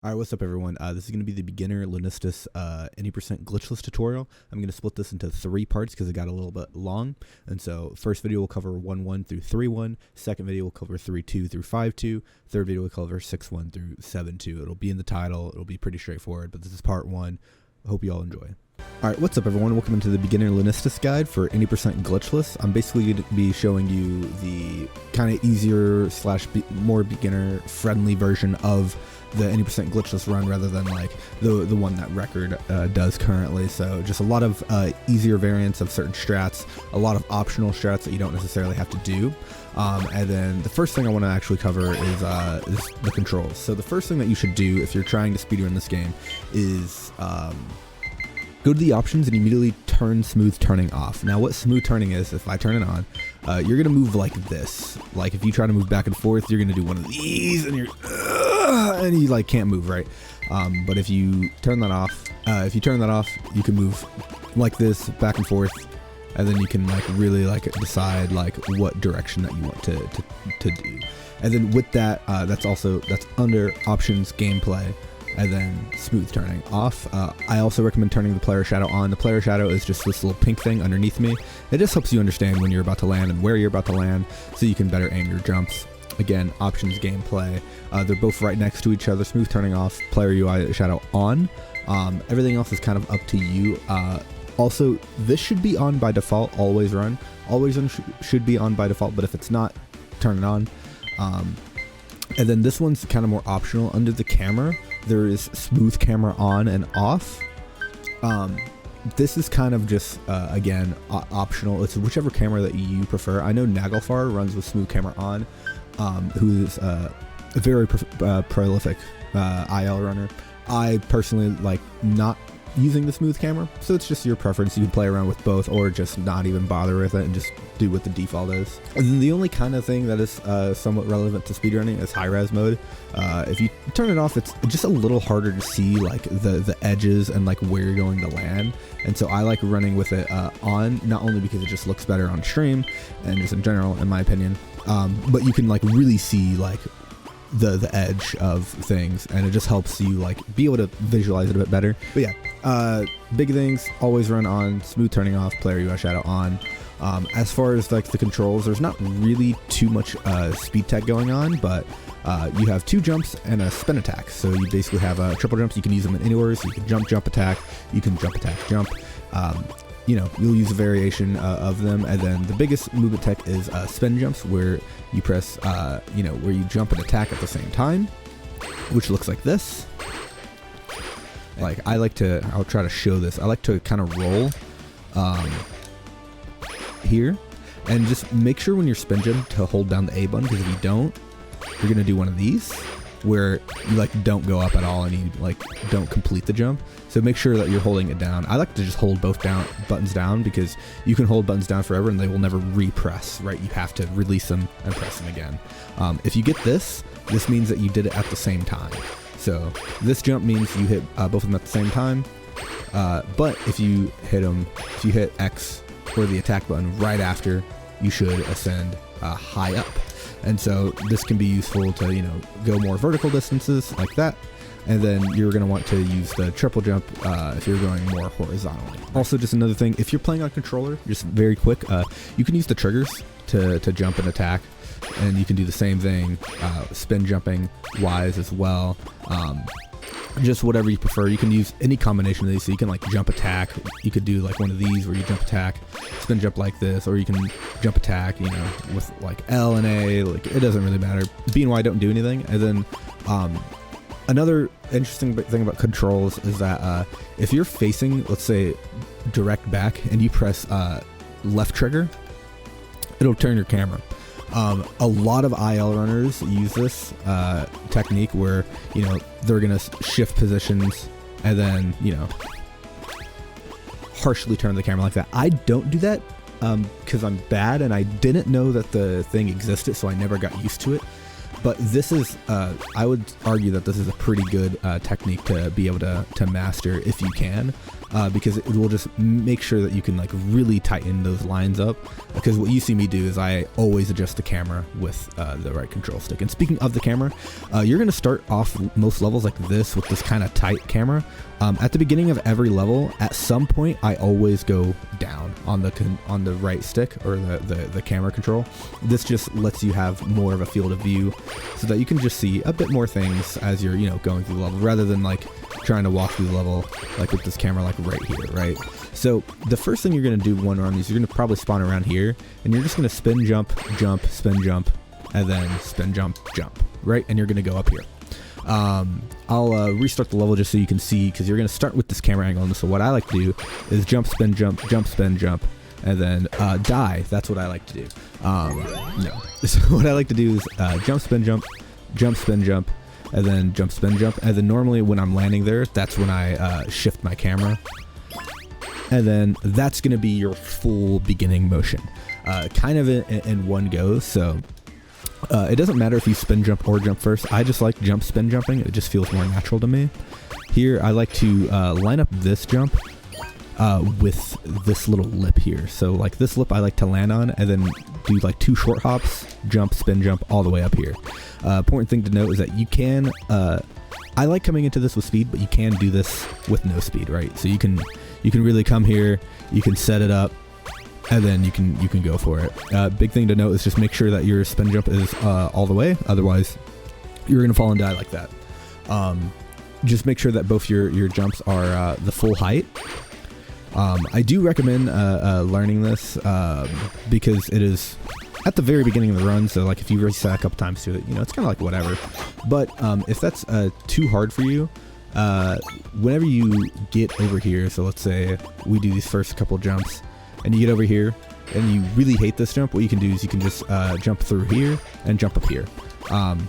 Alright, what's up everyone? This is going to be the beginner Lunistice any percent glitchless tutorial. I'm going to split this into 3 parts because it got a little bit long. And so first video will cover 1.1 through 3.1, second video will cover 3.2 through 5.2, third video will cover 6.1 through 7.2. It'll be in the title, it'll be pretty straightforward, but this is part 1. I hope you all enjoy. Alright, what's up everyone? Welcome into the beginner Lunistice guide for any percent glitchless. I'm basically going to be showing you the kind of easier / more beginner friendly version of the any percent glitchless run rather than like the one that Record does currently. So just a lot of easier variants of certain strats, a lot of optional strats that you don't necessarily have to do. And then the first thing I want to actually cover is the controls. So the first thing that you should do if you're trying to speedrun this game is go to the options and immediately turn smooth turning off. Now what smooth turning is, if I turn it on, you're going to move like this. Like if you try to move back and forth, you're going to do one of these and and you like can't move, right? But if you turn that off, you can move like this back and forth, and then you can like really like decide like what direction that you want to do. And then with that, that's under options, gameplay, and then smooth turning off. I also recommend turning the player shadow on. The player shadow is just this little pink thing underneath me. It just helps you understand when you're about to land and where you're about to land, so you can better aim your jumps. Again, options, gameplay. They're both right next to each other. Smooth turning off, player UI shadow on. Everything else is kind of up to you. Also, this should be on by default. Always run. Always run should be on by default, but if it's not, turn it on. And then this one's kind of more optional. Under the camera, there is smooth camera on and off. This is kind of just, again, optional. It's whichever camera that you prefer. I know Naglfar runs with smooth camera on, who is a very prolific IL runner. I personally like not using the smooth camera, so it's just your preference. You can play around with both or just not even bother with it and just do what the default is. And then the only kind of thing that is somewhat relevant to speedrunning is high res mode. If you turn it off, it's just a little harder to see like the edges and like where you're going to land. And so I like running with it on, not only because it just looks better on stream and just in general, in my opinion, but you can like really see like the edge of things, and it just helps you like be able to visualize it a bit better. But yeah, big things, always run on, smooth turning off, player UI shadow on. As far as like the controls, there's not really too much speed tech going on, but you have 2 jumps and a spin attack. So you basically have triple jumps. You can use them in any order. So you can jump, attack. You can jump, attack, jump. You know, you'll use a variation of them. And then the biggest movement tech is spin jumps, where you press, where you jump and attack at the same time, which looks like this. Like I'll try to show this. I like to kind of roll here, and just make sure when you're spin jump to hold down the A button, because if you don't, you're gonna do one of these where you like don't go up at all and you like don't complete the jump. So make sure that you're holding it down. I like to just hold both buttons down, because you can hold buttons down forever and they will never repress, right? You have to release them and press them again. If you get this means that you did it at the same time. So this jump means you hit both of them at the same time. But if you hit X or the attack button right after, you should ascend high up. And so this can be useful to, go more vertical distances like that. And then you're going to want to use the triple jump if you're going more horizontally. Also, just another thing, if you're playing on controller, just very quick, you can use the triggers to jump and attack. And you can do the same thing, spin jumping wise as well. Just whatever you prefer. You can use any combination of these. So you can like jump attack. You could do like one of these where you jump attack, spin jump like this, or you can jump attack, with like L and A. Like it doesn't really matter. B and Y don't do anything. And then another interesting thing about controls is that if you're facing, let's say, direct back, and you press left trigger, it'll turn your camera. A lot of IL runners use this technique where, they're going to shift positions and then, harshly turn the camera like that. I don't do that because I'm bad and I didn't know that the thing existed, so I never got used to it. But this is, I would argue that this is a pretty good technique to be able to master if you can, because it will just make sure that you can like really tighten those lines up. Because what you see me do is I always adjust the camera with the right control stick. And speaking of the camera, you're going to start off most levels like this with this kind of tight camera. At the beginning of every level, at some point, I always go down on the right stick or the camera control. This just lets you have more of a field of view, so that you can just see a bit more things as you're going through the level, rather than like trying to walk through the level like with this camera like right here, right? So the first thing you're going to do when on these, you're going to probably spawn around here, and you're just going to spin jump, jump, spin jump, and then spin jump, jump, right? And you're going to go up here. I'll restart the level just so you can see, because you're going to start with this camera angle. And so what I like to do is jump, spin, jump, jump, spin, jump, and then die. That's what I like to do. No. So what I like to do is jump, spin, jump, jump, spin, jump, and then jump, spin, jump. And then normally when I'm landing there, that's when I shift my camera. And then that's going to be your full beginning motion, kind of in one go. So it doesn't matter if you spin jump or jump first. I just like jump spin jumping. It just feels more natural to me. Here I like to line up this jump with this little lip here. So like this lip I like to land on and then do like 2 short hops, jump, spin jump all the way up here. Important thing to note is that you can, I like coming into this with speed, but you can do this with no speed, right? So you can really come here, you can set it up, and then you can go for it. Big thing to note is just make sure that your spin jump is all the way, otherwise you're gonna fall and die like that. Just make sure that both your jumps are the full height. I do recommend learning this because it is at the very beginning of the run, so like if you reset a couple times to it, it's kind of like whatever. But if that's too hard for you, whenever you get over here, so let's say we do these first couple jumps, and you get over here, and you really hate this jump, what you can do is you can just jump through here and jump up here. And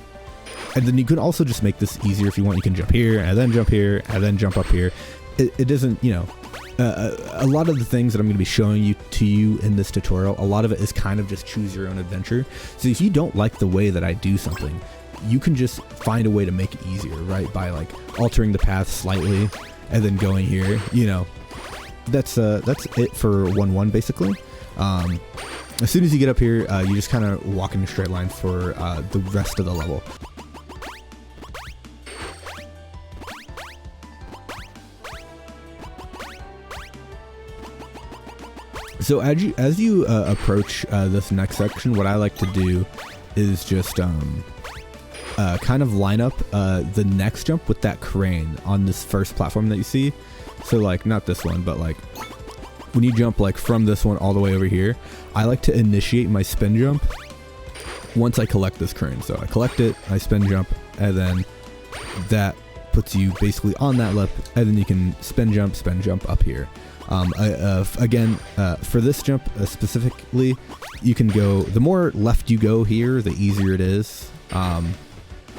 then you can also just make this easier if you want. You can jump here, and then jump here, and then jump up here. It doesn't, a lot of the things that I'm going to be showing to you in this tutorial, a lot of it is kind of just choose your own adventure. So if you don't like the way that I do something, you can just find a way to make it easier, right? By like altering the path slightly and then going here, that's it for 1-1 basically. As soon as you get up here, you just kind of walk in a straight line for the rest of the level. So as you approach this next section, what I like to do is just kind of line up the next jump with that crane on this first platform that you see. So like not this one, but like when you jump like from this one all the way over here, I like to initiate my spin jump once I collect this crane. So I collect it, I spin jump, and then that puts you basically on that lip, and then you can spin jump up here. Again, for this jump specifically, you can go, the more left you go here, the easier it is,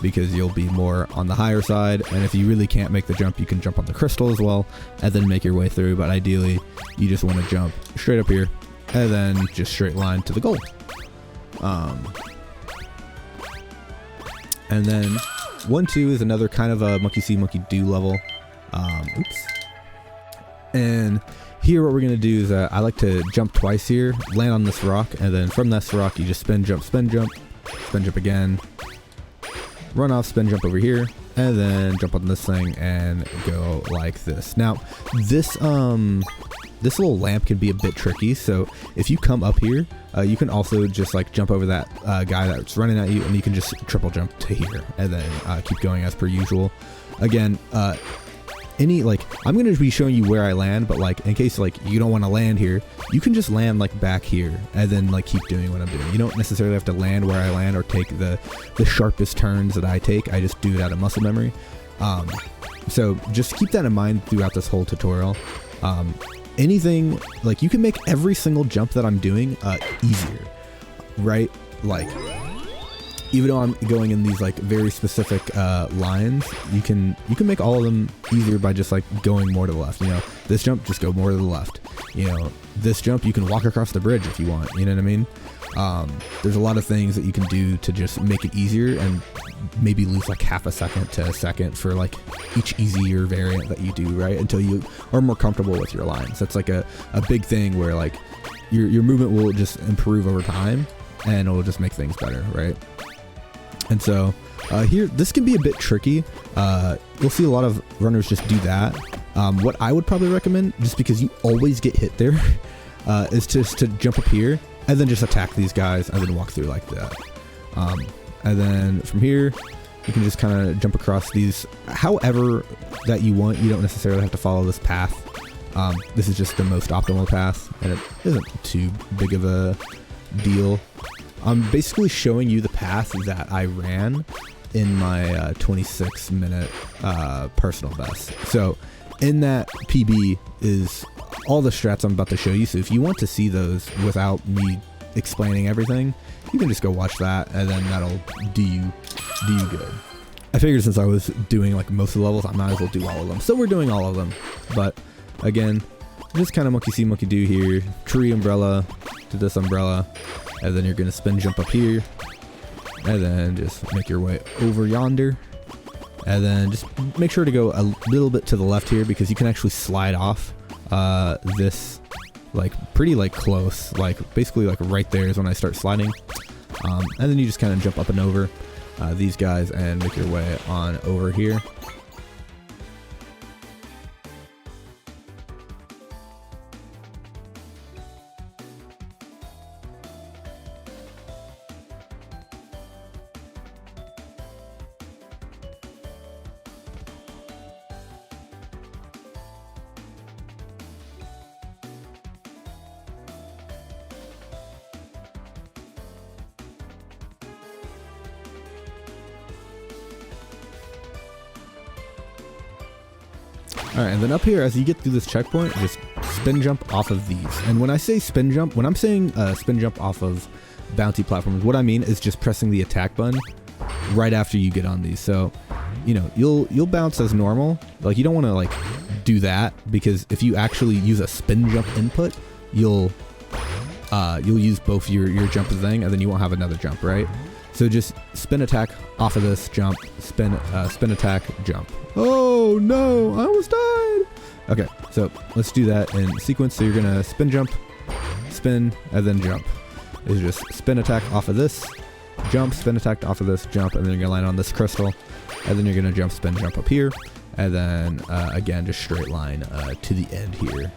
because you'll be more on the higher side, and if you really can't make the jump, you can jump on the crystal as well, and then make your way through, but ideally, you just want to jump straight up here, and then just straight line to the goal. And then 1-2 is another kind of a monkey see, monkey do level. Oops. And here what we're going to do is I like to jump twice here, land on this rock, and then from this rock you just spin jump again, run off, spin jump over here, and then jump on this thing and go like this. Now this little lamp can be a bit tricky, so if you come up here, you can also just like jump over that guy that's running at you, and you can just triple jump to here, and then keep going as per usual. Again, I'm going to be showing you where I land, but like in case like you don't want to land here, you can just land like back here and then like keep doing what I'm doing. You don't necessarily have to land where I land or take the sharpest turns that I take. I just do it out of muscle memory. So just keep that in mind throughout this whole tutorial. Anything, like you can make every single jump that I'm doing easier, right? Like even though I'm going in these like very specific lines, you can make all of them easier by just like going more to the left. You know, this jump, just go more to the left. You know, this jump, you can walk across the bridge if you want. You know what I mean? There's a lot of things that you can do to just make it easier, and maybe lose like half a second to a second for like each easier variant that you do, right? Until you are more comfortable with your lines. That's like a big thing where like your movement will just improve over time, and it'll just make things better, right? And so here, this can be a bit tricky. You'll see a lot of runners just do that. What I would probably recommend, just because you always get hit there, is just to jump up here and then just attack these guys and then walk through like that. And then from here, you can just kind of jump across these however that you want. You don't necessarily have to follow this path. This is just the most optimal path, and it isn't too big of a deal. I'm basically showing you the path that I ran in my 26-minute personal best. So in that PB is all the strats I'm about to show you. So if you want to see those without me explaining everything, you can just go watch that, and then that'll do you good. I figured since I was doing like most of the levels, I might as well do all of them. So we're doing all of them. But again, just kind of monkey see, monkey do here. Tree umbrella to this umbrella. And then you're going to spin jump up here. And then just make your way over yonder. And then just make sure to go a little bit to the left here, because you can actually slide off this like pretty like close, like basically like right there is when I start sliding. And then you just kind of jump up and over these guys and make your way on over here. Alright, and then up here, as you get through this checkpoint, just spin jump off of these. And when I say spin jump, when I'm saying spin jump off of bouncy platforms, what I mean is just pressing the attack button right after you get on these. So, you know, you'll bounce as normal. Like, you don't want to like do that, because if you actually use a spin jump input, you'll use both your jump thing, and then you won't have another jump, right? So just spin attack off of this, jump, spin attack, jump. Oh no, I almost died. Okay, so let's do that in sequence. So you're gonna spin jump, spin, and then jump. It's just spin attack off of this, jump, spin attack off of this, jump, and then you're gonna land on this crystal, and then you're gonna jump, spin, jump up here, and then again, just straight line to the end here.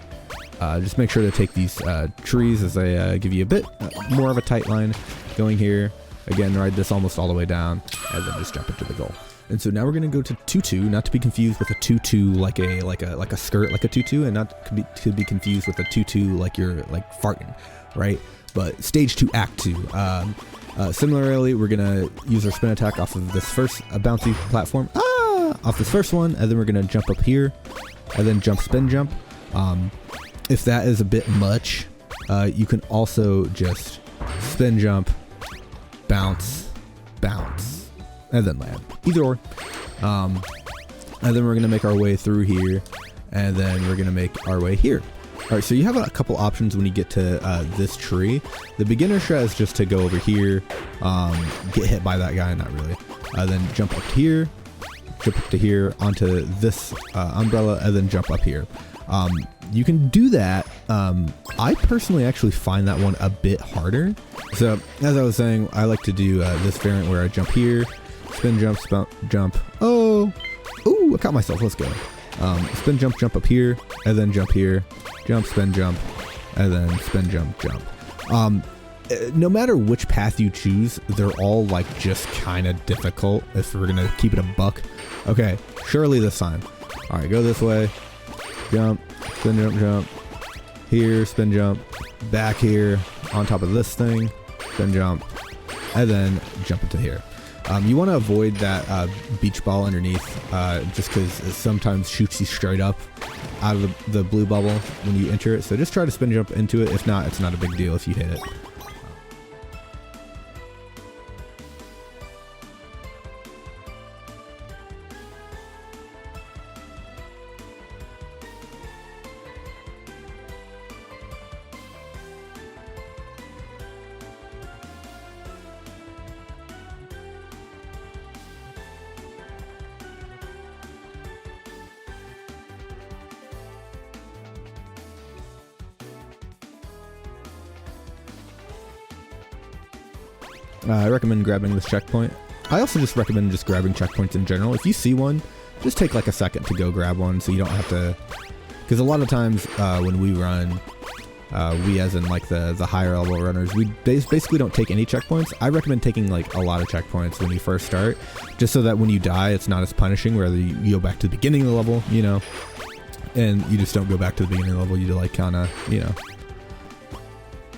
Just make sure to take these trees, as they give you a bit more of a tight line going here. Again, ride this almost all the way down, and then just jump into the goal. And so now we're gonna go to tutu, not to be confused with a tutu like a skirt like a tutu, and not to be confused with a tutu like you're like farting, right? But stage 2, act 2. Similarly, we're gonna use our spin attack off of this first bouncy platform, off this first one, and then we're gonna jump up here, and then jump, spin, jump. If that is a bit much, you can also just spin, jump, bounce, bounce, and then land. Either or. And then we're gonna make our way through here, and then we're gonna make our way here. All right, so you have a couple options when you get to this tree. The beginner strat is just to go over here, get hit by that guy, not really. Then jump up to here, jump up to here onto this umbrella, and then jump up here. You can do that. I personally actually find that one a bit harder. So as I was saying, I like to do this variant where I jump here, spin, jump, jump. Oh, ooh, I caught myself. Let's go. Spin, jump, jump up here, and then jump here, jump, spin, jump, and then spin, jump, jump. No matter which path you choose, they're all like just kind of difficult if we're gonna keep it a buck. Okay, surely this time. All right, go this way. Jump, spin, jump, jump. Here, spin, jump. Back here, on top of this thing, spin, jump, and then jump into here. You want to avoid that beach ball underneath, just because it sometimes shoots you straight up out of the blue bubble when you enter it. So just try to spin jump into it. If not, it's not a big deal if you hit it. I recommend grabbing this checkpoint. I also just recommend just grabbing checkpoints in general. If you see one, just take like a second to go grab one so you don't have to, because a lot of times when we run, we as in like the higher level runners, we basically don't take any checkpoints. I recommend taking like a lot of checkpoints when you first start, just so that when you die, it's not as punishing, whether you go back to the beginning of the level, you know, and you just don't go back to the beginning of the level, you like kind of, you know,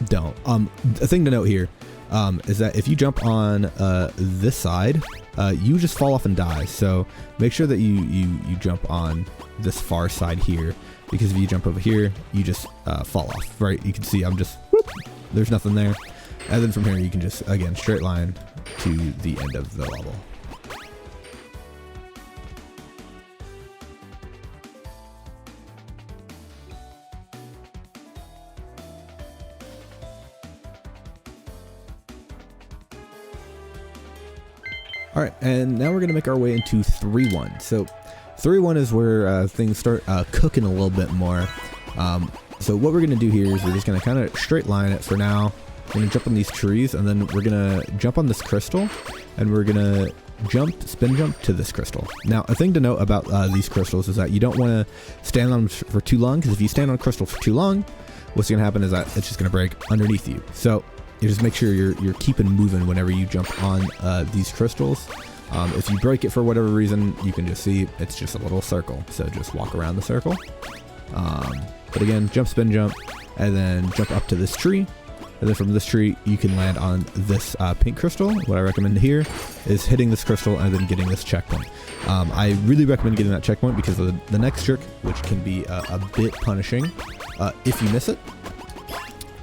don't. A thing to note here is that if you jump on this side, you just fall off and die. So make sure that you jump on this far side here, because if you jump over here, you just fall off, right? You can see I'm just, whoop, there's nothing there. And then from here, you can just, again, straight line to the end of the level. All right, and now we're gonna make our way into 3-1. So 3-1 is where things start cooking a little bit more. So what we're gonna do here is we're just gonna kind of straight line it for now. We're gonna jump on these trees, and then we're gonna jump on this crystal, and we're gonna spin jump to this crystal. Now, a thing to note about these crystals is that you don't want to stand on them for too long, because if you stand on a crystal for too long, what's gonna happen is that it's just gonna break underneath you. So you just make sure you're keeping moving whenever you jump on these crystals. If you break it for whatever reason, you can just see it's just a little circle. So just walk around the circle. But again, jump, spin, jump, and then jump up to this tree. And then from this tree, you can land on this pink crystal. What I recommend here is hitting this crystal and then getting this checkpoint. I really recommend getting that checkpoint because of the next trick, which can be a bit punishing if you miss it,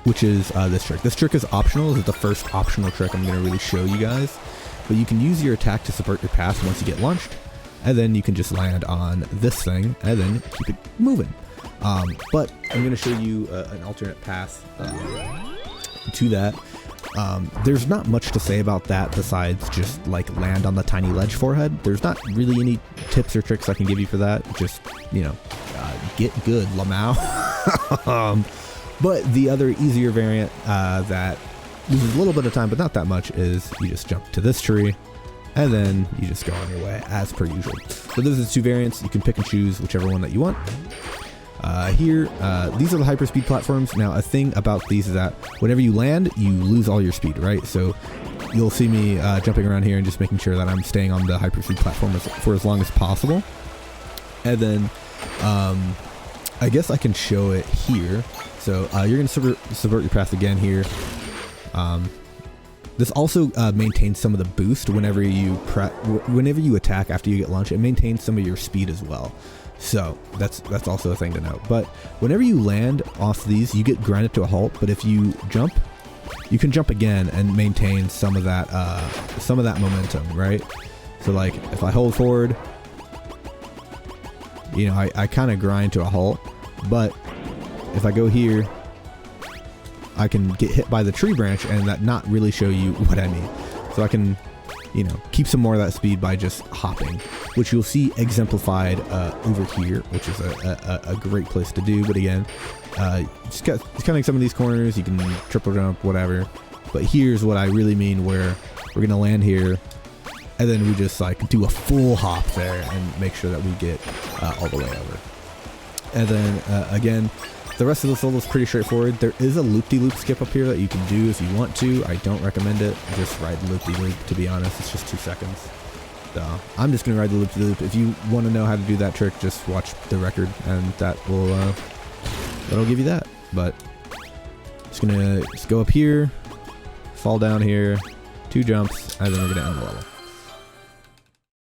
which is this trick. This trick is optional. This is the first optional trick I'm going to really show you guys. But you can use your attack to subvert your path once you get launched, and then you can just land on this thing and then keep it moving. But I'm going to show you an alternate path to that. There's not much to say about that besides just like land on the tiny ledge forehead. There's not really any tips or tricks I can give you for that. Just, you know, get good, Lamau. But the other easier variant that uses a little bit of time, but not that much, is you just jump to this tree, and then you just go on your way as per usual. So those are the two variants. You can pick and choose whichever one that you want. Here, these are the hyperspeed platforms. Now, a thing about these is that whenever you land, you lose all your speed, right? So you'll see me jumping around here and just making sure that I'm staying on the hyperspeed platform for as long as possible. And then I guess I can show it here. So you're going to subvert your path again here. This also maintains some of the boost whenever you attack after you get launched. It maintains some of your speed as well. So that's also a thing to note. But whenever you land off these, you get grinded to a halt. But if you jump, you can jump again and maintain some of that momentum, right? So like if I hold forward, you know, I kind of grind to a halt. But if I go here, I can get hit by the tree branch and that not really show you what I mean. So I can, you know, keep some more of that speed by just hopping, which you'll see exemplified over here, which is a great place to do. But again, just kind of some of these corners, you can triple jump, whatever. But here's what I really mean, where we're going to land here, and then we just like do a full hop there and make sure that we get all the way over. And then again, the rest of this level is pretty straightforward. There is a loop-de-loop skip up here that you can do if you want to. I don't recommend it. Just ride the loop-de-loop, to be honest. It's just 2 seconds. So I'm just going to ride the loop-de-loop. If you want to know how to do that trick, just watch the record, and that'll give you that. But just going to go up here, fall down here, 2 jumps, and then we're going to end the level.